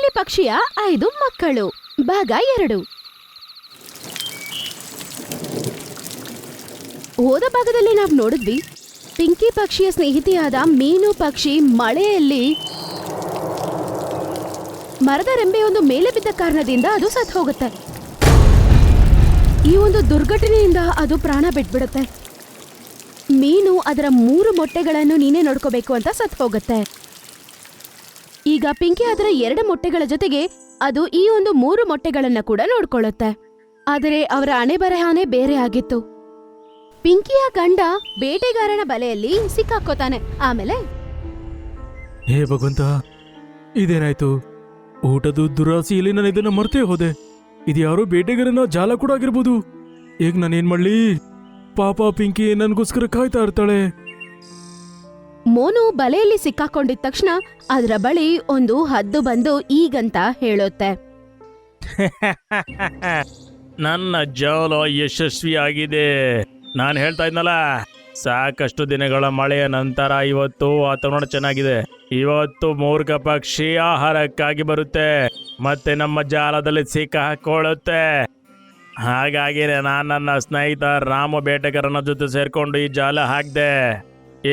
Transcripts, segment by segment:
ಪಿಂಕಿ ಪಕ್ಷಿಯ 5 ಮಕ್ಕಳು ಭಾಗ 2. ಹೋದ ಭಾಗದಲ್ಲಿ ನಾವು ನೋಡಿದ್ವಿ ಪಿಂಕಿ ಪಕ್ಷಿಯ ಸ್ನೇಹಿತೆಯಾದ ಮೀನು ಪಕ್ಷಿ ಮಳೆಯಲ್ಲಿ ಮರದ ರೆಂಬೆಯೊಂದು ಮೇಲೆ ಬಿದ್ದ ಕಾರಣದಿಂದ ಅದು ಸತ್ತು ಹೋಗುತ್ತೆ. ಈ ಒಂದು ದುರ್ಘಟನೆಯಿಂದ ಅದು ಪ್ರಾಣ ಬಿಟ್ಬಿಡುತ್ತೆ. ಮೀನು ಅದರ 3 ಮೊಟ್ಟೆಗಳನ್ನು ನೀನೇ ನೋಡ್ಕೋಬೇಕು ಅಂತ ಸತ್ತು ಹೋಗುತ್ತೆ. ಈಗ ಪಿಂಕಿ ಅದರ 2 ಮೊಟ್ಟೆಗಳ ಜೊತೆಗೆ ಅದು ಈ ಒಂದು 3 ಮೊಟ್ಟೆಗಳನ್ನ ಕೂಡ ನೋಡ್ಕೊಳ್ಳುತ್ತೆ. ಆದರೆ ಅವರ ಹಣೆಬರಹನೇ ಬೇರೆ ಆಗಿತ್ತು. ಪಿಂಕಿಯ ಗಂಡ ಬೇಟೆಗಾರನ ಬಲೆಯಲ್ಲಿ ಸಿಕ್ಕಾಕೋತಾನೆ. ಆಮೇಲೆ ಹೇ ಭಗವಂತ, ಇದೇನಾಯ್ತು? ಊಟದ ದುರಾಸೆಯಲ್ಲಿ ನಾನು ಇದನ್ನ ಮರ್ತೇ ಹೋದೆ. ಇದು ಯಾರೋ ಬೇಟೆಗಾರನ ಜಾಲ ಕೂಡ ಆಗಿರ್ಬೋದು. ಈಗ ನಾನೇನ್ ಮಾಡ್ಲಿ? ಪಾಪ ಪಿಂಕಿ ನನ್ಗೋಸ್ಕರ ಕಾಯ್ತಾ ಇರ್ತಾಳೆ. ಮೋನು ಬಲೆಯಲ್ಲಿ ಸಿಕ್ಕಾಕೊಂಡಿದ ತಕ್ಷಣ ಅದರ ಬಳಿ ಒಂದು ಹದ್ದು ಬಂದು ಈಗಂತ ಹೇಳುತ್ತೆ, ನನ್ನ ಜಾಲ ಯಶಸ್ವಿಯಾಗಿದೆ. ನಾನು ಹೇಳ್ತಾ ಇದ್ನಲ್ಲ, ಸಾಕಷ್ಟು ದಿನಗಳ ಮಳೆಯ ನಂತರ ಇವತ್ತು ವಾತಾವರಣ ಚೆನ್ನಾಗಿದೆ. ಇವತ್ತು ಮೂರ್ಖ ಪಕ್ಷಿ ಆಹಾರಕ್ಕಾಗಿ ಬರುತ್ತೆ ಮತ್ತೆ ನಮ್ಮ ಜಾಲದಲ್ಲಿ ಸಿಕ್ಕ ಹಾಕೊಳ್ಳುತ್ತೆ. ಹಾಗಾಗಿ ನಾನು ನನ್ನ ಸ್ನೇಹಿತ ರಾಮು ಬೇಟೆಗಾರನ ಜೊತೆ ಸೇರ್ಕೊಂಡು ಈ ಜಾಲ ಹಾಕ್ದೆ.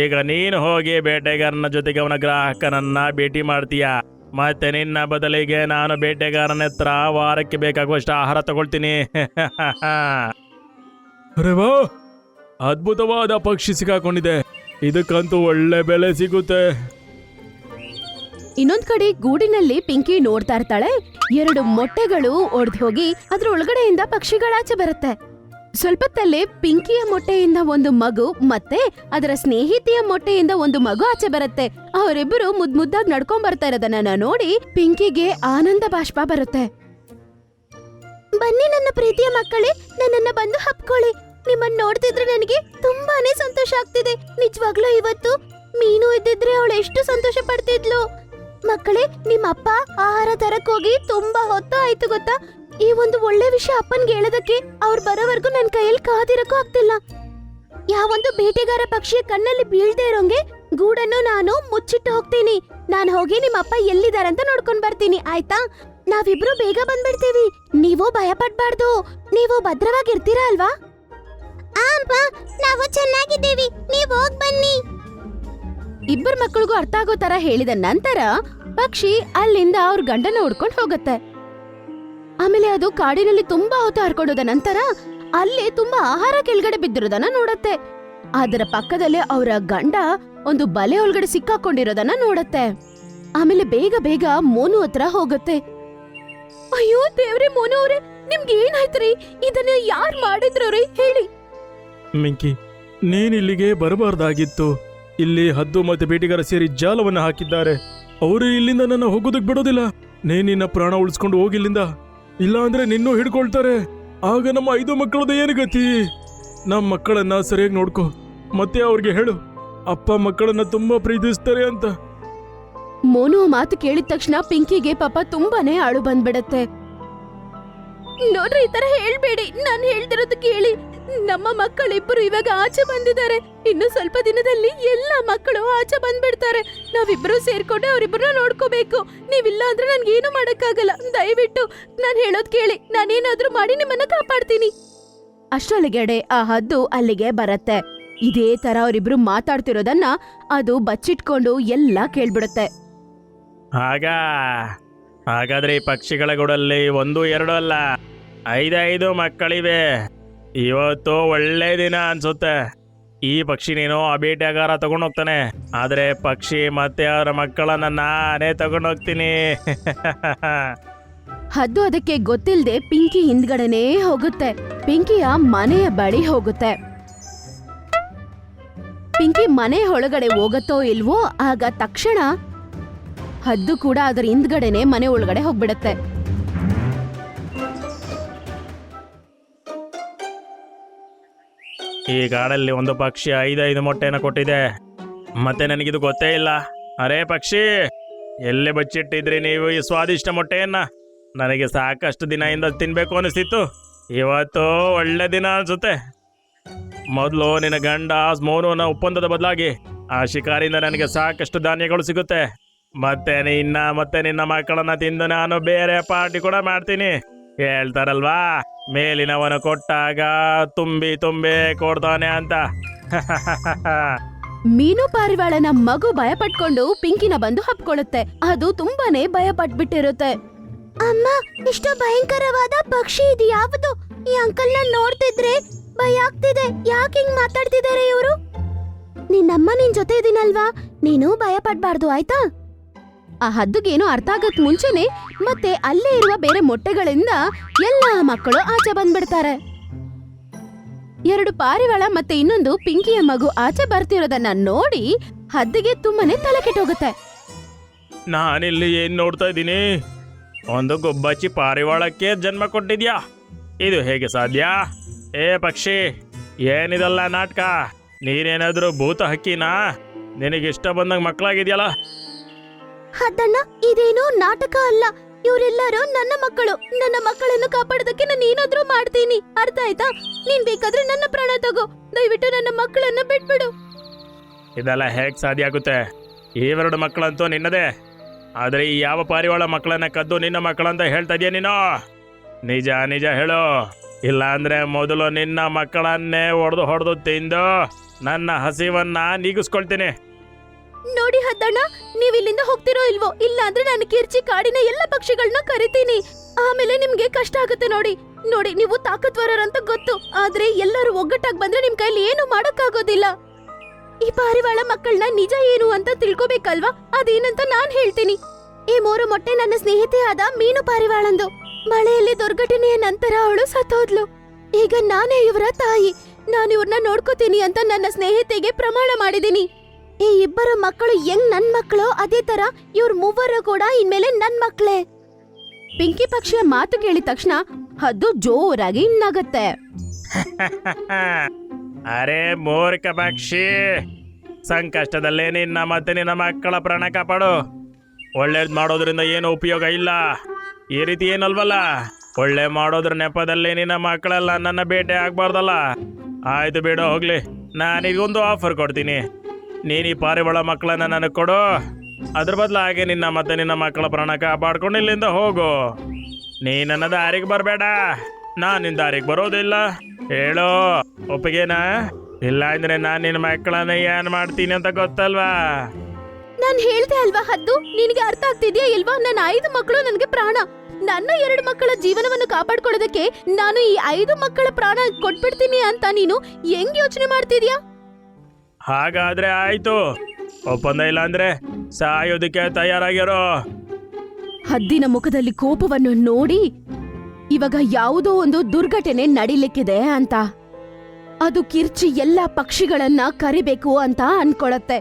ಈಗ ನೀನು ಹೋಗಿ ಬೇಟೆಗಾರನ ಜೊತೆಗೆ ಅವನ ಗ್ರಾಹಕನನ್ನ ಭೇಟಿ ಮಾಡ್ತೀಯ. ಮತ್ತೆ ನಿನ್ನ ಬದಲಿಗೆ ನಾನು ಬೇಟೆಗಾರನ ಹತ್ರ ವಾರಕ್ಕೆ ಬೇಕಾಗುವಷ್ಟು ಆಹಾರ ತಗೊಳ್ತೀನಿ. ಅರೆ ವಾ, ಅದ್ಭುತವಾದ ಪಕ್ಷಿ ಸಿಕ್ಕಾಕೊಂಡಿದೆ. ಇದಕ್ಕಂತೂ ಒಳ್ಳೆ ಬೆಲೆ ಸಿಗುತ್ತೆ. ಇನ್ನೊಂದ್ ಕಡೆ ಗೂಡಿನಲ್ಲಿ ಪಿಂಕಿ ನೋಡ್ತಾ ಇರ್ತಾಳೆ. 2 ಮೊಟ್ಟೆಗಳು ಒಡೆದು ಹೋಗಿ ಅದ್ರ ಒಳಗಡೆಯಿಂದ ಪಕ್ಷಿಗಳಾಚೆ ಬರುತ್ತೆ. ಸ್ವಲ್ಪತ್ತಲ್ಲೇ ಪಿಂಕಿಯ ಮೊಟ್ಟೆಯಿಂದ ಒಂದು ಮಗು ಮತ್ತೆ ಅದರ ಸ್ನೇಹಿತೆಯ ಮೊಟ್ಟೆಯಿಂದ ಒಂದು ಮಗು ಆಚೆ ಬರುತ್ತೆ. ಅವರಿಬ್ಬರು ಮುದ್ದಾಗಿ ನಡ್ಕೊಂಡ್ ಬರ್ತಾ ಇರೋದನ್ನ ನೋಡಿ ಪಿಂಕಿಗೆ ಆನಂದ ಬಾಷ್ಪ ಬರುತ್ತೆ. ಬನ್ನಿ ನನ್ನ ಪ್ರೀತಿಯ ಮಕ್ಕಳೇ, ನನ್ನನ್ನ ಬಂದು ಹಪ್ಕೊಳ್ಳಿ. ನಿಮ್ಮನ್ನ ನೋಡ್ತಿದ್ರೆ ನನಗೆ ತುಂಬಾನೇ ಸಂತೋಷ ಆಗ್ತಿದೆ. ನಿಜವಾಗ್ಲೂ ಇವತ್ತು ಮೀನು ಇದ್ದಿದ್ರೆ ಅವಳು ಎಷ್ಟು ಸಂತೋಷ ಪಡ್ತಿದ್ಲು. ಮಕ್ಕಳೇ, ನಿಮ್ಮ ಅಪ್ಪ ಆಹಾರ ತರಕ್ ಹೋಗಿ ತುಂಬಾ ಹೊತ್ತು ಆಯ್ತು ಗೊತ್ತಾ? ಈ ಒಂದು ಒಳ್ಳೆ ವಿಷಯ ಅಪ್ಪನ್ಗೆ ಹೇಳೋದಕ್ಕೆ ಅವ್ರು ಬರೋವರೆಗೂ ನನ್ನ ಕೈಯಲ್ಲಿ ಕಾದಿರಕ್ಕೂ ಆಗ್ತಿಲ್ಲ. ಯಾವೊಂದು ಬೇಟೆಗಾರ ಪಕ್ಷಿಯ ಕಣ್ಣಲ್ಲಿ ಬೀಳ್ದೇ ಇರೋಂಗೆ ಗೂಡನ್ನು ನಾನು ಮುಚ್ಚಿಟ್ಟು ಹೋಗ್ತೀನಿ. ನಾನು ಹೋಗಿ ನಿಮ್ಮ ಅಪ್ಪ ಎಲ್ಲಿದಾರಂತ ನೋಡ್ಕೊಂಡ್ ಬರ್ತೀನಿ, ಆಯ್ತಾ? ನಾವಿಬ್ರು ಬೇಗ ಬಂದ್ಬಿಡ್ತೀವಿ. ನೀವು ಭಯ ಪಡ್ಬಾರ್ದು. ನೀವು ಭದ್ರವಾಗಿರ್ತೀರಾ ಅಲ್ವಾ? ನಾವು ಚೆನ್ನಾಗಿದ್ದೀವಿ, ನೀವು ಹೋಗ್ ಬನ್ನಿ. ಇಬ್ಬರು ಮಕ್ಕಳಿಗೂ ಅರ್ಥ ಆಗೋ ತರ ಹೇಳಿದ ನಂತರ ಪಕ್ಷಿ ಅಲ್ಲಿಂದ ಅವ್ರ ಗಂಡನ ಹುಡ್ಕೊಂಡು ಹೋಗುತ್ತೆ. ಆಮೇಲೆ ಅದು ಕಾಡಿನಲ್ಲಿ ತುಂಬಾ ಹೊತ್ತು ಹರ್ಕೊಂಡೋದ ನಂತರ ಅಲ್ಲಿ ತುಂಬಾ ಆಹಾರ ಕೆಳಗಡೆ ಬಿದ್ದಿರೋದನ್ನ ನೋಡತ್ತೆ. ಅದರ ಪಕ್ಕದಲ್ಲೇ ಅವರ ಗಂಡ ಒಂದು ಬಲೆ ಒಳಗಡೆ ಸಿಕ್ಕಾಕೊಂಡಿರೋದನ್ನ ನೋಡತ್ತೆ. ಆಮೇಲೆ ಬೇಗ ಬೇಗ ಮೋನು ಹತ್ರ ಹೋಗುತ್ತೆ. ಅಯ್ಯೋ ದೇವ್ರೆ, ಮೋನು ಅವ್ರೆ, ನಿಮ್ಗೆ ಏನಾಯ್ತ್ರಿ? ಇದನ್ನ ಯಾರ್ ಮಾಡಿದ್ರಿ ಹೇಳಿ? ಮಿಂಕಿ, ನೀನ್ ಇಲ್ಲಿಗೆ ಬರಬಾರ್ದಾಗಿತ್ತು. ಇಲ್ಲಿ ಹದ್ದು ಮತ್ತೆ ಬೇಟೆಗಾರ ಸೇರಿ ಜಾಲವನ್ನು ಹಾಕಿದ್ದಾರೆ. ಅವರು ಇಲ್ಲಿಂದ ನನ್ನ ಹೋಗೋದಕ್ ಬಿಡೋದಿಲ್ಲ. ನಿನ್ನ ಪ್ರಾಣ ಉಳಿಸ್ಕೊಂಡು ಹೋಗಿಲ್ಲಿಂದ, ಇಲ್ಲ ಅಂದ್ರೆ ನಿನ್ನೂ ಹಿಡ್ಕೊಳ್ತಾರೆ. ಆಗ ನಮ್ಮ 5 ಮಕ್ಕಳದ ಏನು ಗತಿ? ನಮ್ಮ ಮಕ್ಕಳನ್ನ ಸರಿಯಾಗಿ ನೋಡ್ಕೊ. ಮತ್ತೆ ಅವ್ರಿಗೆ ಹೇಳು ಅಪ್ಪ ಮಕ್ಕಳನ್ನ ತುಂಬಾ ಪ್ರೀತಿಸ್ತಾರೆ ಅಂತ. ಮೋನು ಮಾತು ಕೇಳಿದ ತಕ್ಷಣ ಪಿಂಕಿಗೆ ಪಾಪ ತುಂಬಾನೇ ಅಳು ಬಂದ್ಬಿಡತ್ತೆ. ನೋಡ್ರಿ, ಈ ತರ ಹೇಳ್ಬೇಡಿ. ನಾನು ಹೇಳ್ತಿರೋದು ಕೇಳಿ. ನಮ್ಮ ಮಕ್ಕಳಿಬ್ಬರು ಇವಾಗ ಆಚೆ ಬಂದಿದ್ದಾರೆ. ಇನ್ನು ಸ್ವಲ್ಪ ದಿನದಲ್ಲಿ ಎಲ್ಲ ಮಕ್ಕಳು ಆಚೆ ಬಂದ್ಬಿಡ್ತಾರೆ. ನಾವಿಬ್ರು ಸೇರ್ಕೊಂಡು ಅವರಿಬ್ಬರನ್ನ ನೋಡ್ಕೋಬೇಕು. ನೀವಿಲ್ಲ ಅಂದ್ರೆ ನನ್ಗೇನು ಮಾಡಕ್ಕಾಗಲ್ಲ. ದಯವಿಟ್ಟು ನಾನು ಹೇಳೋದ್ ಕೇಳಿ. ನಾನೇನಾದ್ರೂ ಮಾಡಿ ನಿಮ್ಮನ್ನ ಕಾಪಾಡ್ತೀನಿ. ಅಷ್ಟೊಳಗಡೆ ಆ ಹದ್ದು ಅಲ್ಲಿಗೆ ಬರತ್ತೆ. ಇದೇ ತರ ಅವರಿಬ್ರು ಮಾತಾಡ್ತಿರೋದನ್ನ ಅದು ಬಚ್ಚಿಟ್ಕೊಂಡು ಎಲ್ಲ ಕೇಳ್ಬಿಡುತ್ತೆ. ಹಾಗಾದ್ರೆ ಈ ಪಕ್ಷಿಗಳ ಗೂಡಲ್ಲಿ 1, 2 ಅಲ್ಲ 5 ಮಕ್ಕಳಿವೆ. ಇವತ್ತು ಒಳ್ಳೆ ದಿನ ಅನ್ಸುತ್ತೆ. ಈ ಪಕ್ಷಿ ನೀನು ಆ ಬೇಟೆಗಾರ ತಗೊಂಡೋಗ್ತಾನೆ, ಆದ್ರೆ ಪಕ್ಷಿ ಮತ್ತೆ ಅವರ ಮಕ್ಕಳನ್ನ ನಾನೇ ತಗೊಂಡೋಗ್ತೀನಿ. ಹದ್ದು ಅದಕ್ಕೆ ಗೊತ್ತಿಲ್ಲದೆ ಪಿಂಕಿ ಹಿಂದ್ಗಡೆನೇ ಹೋಗುತ್ತೆ. ಪಿಂಕಿಯ ಮನೆಯ ಬಳಿ ಹೋಗುತ್ತೆ. ಪಿಂಕಿ ಮನೆ ಒಳಗಡೆ ಹೋಗತ್ತೋ ಇಲ್ವೋ, ಆಗ ತಕ್ಷಣ ಹದ್ದು ಕೂಡ ಅದರ ಹಿಂದ್ಗಡೆನೆ ಮನೆ ಒಳಗಡೆ ಹೋಗ್ಬಿಡತ್ತೆ. ಈ ಕಾಡಲ್ಲಿ ಒಂದು ಪಕ್ಷಿ 5 ಮೊಟ್ಟೆನ ಕೊಟ್ಟಿದೆ, ಮತ್ತೆ ನನಗಿದು ಗೊತ್ತೇ ಇಲ್ಲ. ಅರೇ ಪಕ್ಷಿ, ಎಲ್ಲಿ ಬಚ್ಚಿಟ್ಟಿದ್ರಿ ನೀವು ಈ ಸ್ವಾದಿಷ್ಟ ಮೊಟ್ಟೆಯನ್ನ? ನನಗೆ ಸಾಕಷ್ಟು ದಿನದಿಂದ ತಿನ್ಬೇಕು ಅನಿಸ್ತಿತ್ತು. ಇವತ್ತು ಒಳ್ಳೆ ದಿನ ಅನ್ಸುತ್ತೆ. ಮೊದಲು ನಿನ್ನ ಗಂಡ ಮೋನುನ ಒಪ್ಪಂದದ ಬದಲಾಗಿ ಆ ಶಿಕಾರಿಯಿಂದ ನನಗೆ ಸಾಕಷ್ಟು ಧಾನ್ಯಗಳು ಸಿಗುತ್ತೆ. ಮತ್ತೆ ನಿನ್ನ ಮಕ್ಕಳನ್ನ ತಿಂದು ನಾನು ಬೇರೆ ಪಾರ್ಟಿ ಕೂಡ ಮಾಡ್ತೀನಿ. ಹೇಳ್ತಾರಲ್ವಾ, ಮೇಲಿನವನು ಕೊಟ್ಟಾಗ ತುಂಬಿ ಕೊಡ್ತಾನೆ ಅಂತ. ಮೀನು ಪಾರಿವಾಳನ ಮಗು ಭಯ ಪಟ್ಕೊಂಡು ಪಿಂಕಿನ ಬಂದು ಹಪ್ಕೊಳ್ಳುತ್ತೆ. ಅದು ತುಂಬಾನೇ ಭಯ ಪಟ್ಬಿಟ್ಟಿರುತ್ತೆ. ಅಮ್ಮ, ಇಷ್ಟು ಭಯಂಕರವಾದ ಪಕ್ಷಿ ಇದು ಯಾವುದು? ಈ ಅಂಕಲ್ನ ನೋಡ್ತಿದ್ರೆ ಭಯ ಆಗ್ತಿದೆ. ಯಾಕೆ ಹಿಂಗ್ ಮಾತಾಡ್ತಿದ್ದಾರೆ ಇವರು? ನಿನ್ನಮ್ಮ ನಿನ್ ಜೊತೆ ಇದೀನಲ್ವಾ, ನೀನು ಭಯ ಪಡ್ಬಾರ್ದು ಆಯ್ತಾ? ಆ ಹದ್ದುಗೇನು ಅರ್ಥ ಆಗಕ್ ಮುಂಚೆನೆ ಮತ್ತೆ ಅಲ್ಲೇ ಇರುವ ಬೇರೆ ಮೊಟ್ಟೆಗಳಿಂದ ಎಲ್ಲಾ ಮಕ್ಕಳು ಆಚೆ ಬಂದ್ಬಿಡ್ತಾರೆ. 2 ಪಾರಿವಾಳ ಮತ್ತೆ ಇನ್ನೊಂದು ಪಿಂಕಿಯ ಮಗು ಆಚೆ ಬರ್ತಿರೋದನ್ನ ನೋಡಿ ಹದ್ದಿಗೆ ತುಂಬಾನೇ ತಲೆ ಕೆಟ್ಟೋಗುತ್ತೆ. ನಾನಿಲ್ಲಿ ಏನ್ ನೋಡ್ತಾ ಇದ್ದೀನಿ? ಒಂದು ಗುಬ್ಬಚ್ಚಿ ಪಾರಿವಾಳಕ್ಕೆ ಜನ್ಮ ಕೊಟ್ಟಿದ್ಯಾ? ಇದು ಹೇಗೆ ಸಾಧ್ಯ? ಏ ಪಕ್ಷಿ, ಏನಿದಲ್ಲ ನಾಟಕ? ನೀನೇನಾದ್ರೂ ಭೂತ ಹಕ್ಕಿನಾ? ನಿನಗಿಷ್ಟ ಬಂದಂಗ ಮಕ್ಕಳಾಗಿದ್ಯಲ್ಲ? ಹದ್ದಣ್ಣ, ಇದೇನು ನಾಟಕ ಅಲ್ಲ. ಇವರೆಲ್ಲರೂ ನನ್ನ ಮಕ್ಕಳು. ನನ್ನ ಮಕ್ಕಳನ್ನು ಕಾಪಾಡೋದಕ್ಕೆ ನಾನು ಏನಾದ್ರೂ ಮಾಡ್ತೀನಿ, ಅರ್ಥ ಆಯ್ತಾ? ನೀನ್ ಬೇಕಾದ್ರೆ ನನ್ನ ಪ್ರಾಣ ತಗೋ, ದಯವಿಟ್ಟು ನನ್ನ ಮಕ್ಕಳನ್ನ ಬಿಟ್ಬಿಡು. ಇದೆಲ್ಲ ಹೇಗ್ ಸಾಧ್ಯ ಆಗುತ್ತೆ? ಇವೆರಡು ಮಕ್ಕಳಂತೂ ನಿನ್ನದೇ, ಆದ್ರೆ ಈ ಯಾವ ಪಾರಿವಾಳ ಮಕ್ಕಳನ್ನ ಕದ್ದು ನಿನ್ನ ಮಕ್ಕಳಂತ ಹೇಳ್ತಾ ಇದೀಯ ನೀನು? ನಿಜ ಹೇಳು, ಇಲ್ಲ ಅಂದ್ರೆ ಮೊದಲು ನಿನ್ನ ಮಕ್ಕಳನ್ನೇ ಹೊಡೆದು ತಿಂದು ನನ್ನ ಹಸಿವನ್ನ ನೀಗಿಸ್ಕೊಳ್ತೀನಿ. ನೋಡಿ ಹದ್ದಣ್ಣ, ನೀವ್ ಇಲ್ಲಿಂದ ಹೋಗ್ತಿರೋ ಇಲ್ವೋ? ಇಲ್ಲ ಅಂದ್ರೆ ನಾನು ಕಿರ್ಚಿ ಕಾಡಿನ ಎಲ್ಲ ಪಕ್ಷಿಗಳನ್ನ ಕರಿತೀನಿ. ಆಮೇಲೆ ನಿಮ್ಗೆ ಕಷ್ಟ ಆಗುತ್ತೆ. ನೋಡಿ, ನೀವು ತಾಕತ್ವರಂತ ಗೊತ್ತು, ಆದ್ರೆ ಎಲ್ಲರೂ ಒಗ್ಗಟ್ಟಾಗಿ ಬಂದ್ರೆ ನಿಮ್ ಕೈಲಿ ಏನು ಮಾಡಕ್ಕಾಗೋದಿಲ್ಲ. ಈ ಪಾರಿವಾಳ ಮಕ್ಕಳನ್ನ ನಿಜ ಏನು ಅಂತ ತಿಳ್ಕೊಬೇಕಲ್ವಾ? ಅದೇನಂತ ನಾನ್ ಹೇಳ್ತೀನಿ. ಈ 3 ಮೊಟ್ಟೆ ನನ್ನ ಸ್ನೇಹಿತೆಯಾದ ಮೀನು ಪಾರಿವಾಳಂದು. ಮಳೆಯಲ್ಲಿ ದುರ್ಘಟನೆಯ ನಂತರ ಅವಳು ಸತ್ತೋದ್ಲು. ಈಗ ನಾನೇ ಇವರ ತಾಯಿ. ನಾನು ಇವ್ರನ್ನ ನೋಡ್ಕೋತೀನಿ ಅಂತ ನನ್ನ ಸ್ನೇಹಿತೆಗೆ ಪ್ರಮಾಣ ಮಾಡಿದೀನಿ. ಈ 2 ಮಕ್ಕಳು ಹೆಂಗ್ ನನ್ ಮಕ್ಕಳು, ಅದೇ ತರ ಇವ್ರ 3 ಕೂಡ ಇನ್ಮೇಲೆ ನನ್ ಮಕ್ಳೇ. ಪಿಂಕಿ ಪಕ್ಷಿಯ ಮಾತು ಕೇಳಿದ ತಕ್ಷಣ ಹದ್ದು ಜೋರಾಗಿ ನಗತ್ತೆ. ಅರೆ ಮೂರ್ಖ ಪಕ್ಷಿ, ಸಂಕಷ್ಟದಲ್ಲೇ ನಿನ್ನ ಮಕ್ಕಳ ಪ್ರಾಣ ಕಾಪಾಡು. ಒಳ್ಳೇದ್ ಮಾಡೋದ್ರಿಂದ ಏನು ಉಪಯೋಗ ಇಲ್ಲ. ಈ ರೀತಿ ಏನಲ್ವಲ್ಲ, ಒಳ್ಳೆ ಮಾಡೋದ್ರ ನೆಪದಲ್ಲಿ ನಿನ್ನ ಮಕ್ಕಳೆಲ್ಲ ನನ್ನ ಭೇಟಿ ಆಗ್ಬಾರ್ದಲ್ಲ. ಆಯ್ತು ಬಿಡು, ಹೋಗ್ಲಿ. ನಾನೀಗೊಂದು ಆಫರ್ ಕೊಡ್ತೀನಿ. ನೀನು ಈ ಪಾರಿವಾಳ ಮಕ್ಕಳನ್ನ ನನಗೆ ಕೊಡು, ಅದ್ರ ಬದಲಾಗಿ ನಿನ್ನ ಮಕ್ಕಳ ಪ್ರಾಣ ಕಾಪಾಡ್ಕೊಂಡು ಇಲ್ಲಿಂದ ಹೋಗು. ನೀ ನನ್ನ ದಾರಿಗೆ ಬರಬೇಡ, ನಾನು ನಿನ್ನ ದಾರಿಗೆ ಬರೋದಿಲ್ಲ. ಹೇಳು, ಒಪ್ಪಿಗೆನಾ? ಇಲ್ಲ ಅಂದ್ರೆ ನಾನು ನಿನ್ನ ಮಕ್ಕಳನ್ನ ಏನ್ ಮಾಡ್ತೀನಿ ಅಂತ ಗೊತ್ತಲ್ವಾ? ನಾನ್ ಹೇಳ್ದೆ ಅಲ್ವಾ ಹದ್ದು, ನಿನಗೆ ಅರ್ಥ ಆಗ್ತಿದ್ಯಾ ಇಲ್ವಾ? ನನ್ನ 5 ಮಕ್ಕಳು ನನಗೆ ಪ್ರಾಣ. ನನ್ನ 2 ಮಕ್ಕಳ ಜೀವನವನ್ನು ಕಾಪಾಡ್ಕೊಳ್ಳೋದಕ್ಕೆ ನಾನು ಈ 5 ಮಕ್ಕಳ ಪ್ರಾಣ ಕೊಟ್ಬಿಡ್ತೀನಿ ಅಂತ ನೀನು ಹೆಂಗ್ ಯೋಚನೆ ಮಾಡ್ತಿದ್ಯಾ? ಹಾಗಾದ್ರೆ ಆಯ್ತು, ಒಪ್ಪಂದ ಇಲ್ಲ ಅಂದ್ರೆ ಸಾಯೋದಕ್ಕೆ ತಯಾರಾಗಿರೋ. ಹದ್ದಿನ ಮುಖದಲ್ಲಿ ಕೋಪವನ್ನು ನೋಡಿ ಇವಾಗ ಯಾವುದೋ ಒಂದು ದುರ್ಘಟನೆ ನಡಿಲಿಕ್ಕಿದೆ ಅಂತ ಅದು ಕಿರ್ಚಿ ಎಲ್ಲಾ ಪಕ್ಷಿಗಳನ್ನ ಕರಿಬೇಕು ಅಂತ ಅನ್ಕೊಳತ್ತೆ.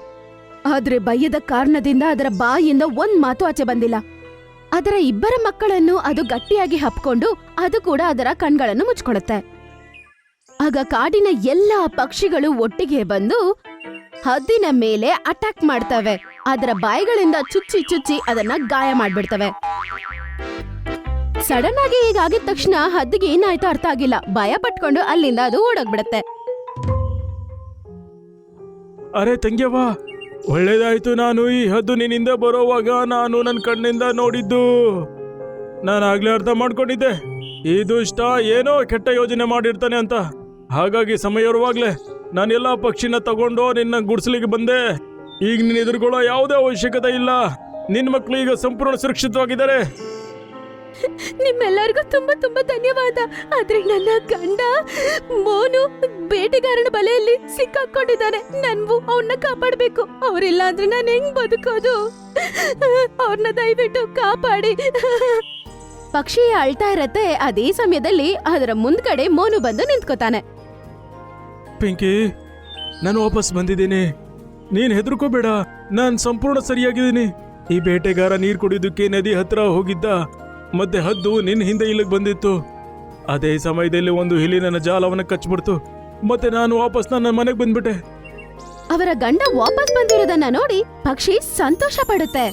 ಆದ್ರೆ ಭಯದ ಕಾರಣದಿಂದ ಅದರ ಬಾಯಿಂದ ಒಂದ್ ಮಾತು ಆಚೆ ಬಂದಿಲ್ಲ. ಅದರ 2 ಮಕ್ಕಳನ್ನು ಅದು ಗಟ್ಟಿಯಾಗಿ ಹಪ್ಕೊಂಡು ಅದು ಕೂಡ ಅದರ ಕಣ್ಗಳನ್ನು ಮುಚ್ಕೊಳುತ್ತೆ. ಆಗ ಕಾಡಿನ ಎಲ್ಲಾ ಪಕ್ಷಿಗಳು ಒಟ್ಟಿಗೆ ಬಂದು ಹದ್ದಿನ ಮೇಲೆ ಅಟ್ಯಾಕ್ ಮಾಡ್ತವೆ. ಅದರ ಬಾಯಿಗಳಿಂದ ಚುಚ್ಚಿ ಅದನ್ನ ಗಾಯ ಮಾಡ್ಬಿಡ್ತವೆ. ಸಡನ್ ಆಗಿ ಹೀಗಾಗಿದ ತಕ್ಷಣ ಹದ್ದಿಗೆ ಏನಾಯ್ತೋ ಅರ್ಥ ಆಗಿಲ್ಲ. ಭಯ ಪಟ್ಕೊಂಡು ಅಲ್ಲಿಂದ ಅದು ಓಡೋಗ್ಬಿಡತ್ತೆ. ಅರೆ ತಂಗ್ಯವ್ವ, ಒಳ್ಳೇದಾಯ್ತು. ನಾನು ಈ ಹದ್ದು ನಿನ್ನಿಂದ ಬರೋವಾಗ ನಾನು ನನ್ನ ಕಣ್ಣಿಂದ ನೋಡಿದ್ದು. ನಾನು ಆಗ್ಲೇ ಅರ್ಥ ಮಾಡ್ಕೊಂಡಿದ್ದೆ, ಈ ದುಷ್ಟ ಏನೋ ಕೆಟ್ಟ ಯೋಜನೆ ಮಾಡಿರ್ತಾನೆ ಅಂತ. ಹಾಗಾಗಿ ಸಮಯ ಇರುವಾಗ್ಲೇ ನಾನೆಲ್ಲ ಪಕ್ಷಿನ ತಗೊಂಡು ನಿನ್ನ ಗುಡ್ಸಲಿಗೆ ಬಂದೆ. ಈಗ ನಿನ್ನ ಎದುರುಗೊಳ್ಳೋ ಯಾವುದೇ ಅವಶ್ಯಕತೆ ಇಲ್ಲ. ನಿನ್ನ ಮಕ್ಕಳು ಈಗ ಸಂಪೂರ್ಣ ಸುರಕ್ಷಿತವಾಗಿದ್ದಾರೆ. ನಿಮ್ಮೆಲ್ಲರಿಗೂ ತುಂಬಾ ತುಂಬಾ ಧನ್ಯವಾದ. ಆದ್ರೆ ನನ್ನ ಗಂಡ ಮೋನು ಬೇಟೆಗಾರನ ಬಲೆಯಲ್ಲಿ ಸಿಕ್ಕಾಕೊಂಡಿದ್ದಾನೆ. ನನ್ವು ಅವನ್ನ ಕಾಪಾಡ್ಬೇಕು. ಅವ್ರಿಲ್ಲ ಅಂದ್ರೆ ನಾನು ಹೆಂಗ್ ಬದುಕೋದು? ಅವ್ರನ್ನ ದಯವಿಟ್ಟು ಕಾಪಾಡಿ. ಪಕ್ಷಿ ಅಳ್ತಾ ಇರತ್ತೆ. ಅದೇ ಸಮಯದಲ್ಲಿ ಅದರ ಮುಂದ್ಗಡೆ ಮೋನು ಬಂದು ನಿಂತ್ಕೋತಾನೆ. ಪಿಂಕಿ, ನಾನು ವಾಪಸ್ ಬಂದಿದ್ದೀನಿ. ನೀನ್ ಹೆದರ್ಕೋಬೇಡ, ನಾನ್ ಸಂಪೂರ್ಣ ಸರಿಯಾಗಿದ್ದೀನಿ. ಈ ಬೇಟೆಗಾರ ನೀರ್ ಕುಡಿಯೋದಕ್ಕೆ ನದಿ ಹತ್ರ ಹೋಗಿದ್ದ, ಮತ್ತೆ ಹದ್ದು ನಿನ್ನ ಹಿಂದೆ ಇಲ್ಲಿಗೆ ಬಂದಿತ್ತು. ಅದೇ ಸಮಯದಲ್ಲಿ ಒಂದು ಹಿಲಿ ನನ್ನ ಜಾಲವನ್ನ ಕಚ್ಬಿಡ್ತು. ಮತ್ತೆ ನಾನು ವಾಪಸ್ ನನ್ನ ಮನೆಗೆ ಬಂದ್ಬಿಟ್ಟೆ. ಅವರ ಗಂಡ ವಾಪಸ್ ಬಂದಿರೋದನ್ನ ನೋಡಿ ಪಕ್ಷಿ ಸಂತೋಷ ಪಡುತ್ತೆ.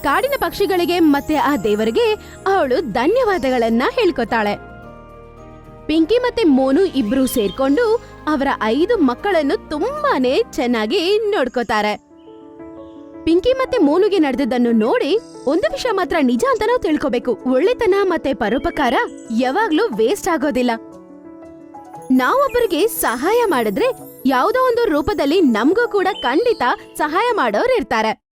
ಕಾಡಿನ ಪಕ್ಷಿಗಳಿಗೆ ಮತ್ತೆ ಆ ದೇವರಿಗೆ ಅವಳು ಧನ್ಯವಾದಗಳನ್ನ ಹೇಳ್ಕೊತಾಳೆ. ಪಿಂಕಿ ಮತ್ತೆ ಮೋನು ಇಬ್ರು ಸೇರ್ಕೊಂಡು ಅವರ 5 ಮಕ್ಕಳನ್ನು ತುಂಬಾನೇ ಚೆನ್ನಾಗಿ ನೋಡ್ಕೋತಾರೆ. ಪಿಂಕಿ ಮತ್ತೆ ಮೋನುಗೆ ನಡೆದದ್ದನ್ನು ನೋಡಿ ಒಂದು ವಿಷಯ ಮಾತ್ರ ನಿಜ ಅಂತ ನಾವು ತಿಳ್ಕೊಬೇಕು. ಒಳ್ಳೆತನ ಮತ್ತೆ ಪರೋಪಕಾರ ಯಾವಾಗ್ಲೂ ವೇಸ್ಟ್ ಆಗೋದಿಲ್ಲ. ನಾವೊಬ್ಬರಿಗೆ ಸಹಾಯ ಮಾಡಿದ್ರೆ ಯಾವುದೋ ಒಂದು ರೂಪದಲ್ಲಿ ನಮ್ಗೂ ಕೂಡ ಖಂಡಿತ ಸಹಾಯ ಮಾಡೋರು ಇರ್ತಾರೆ.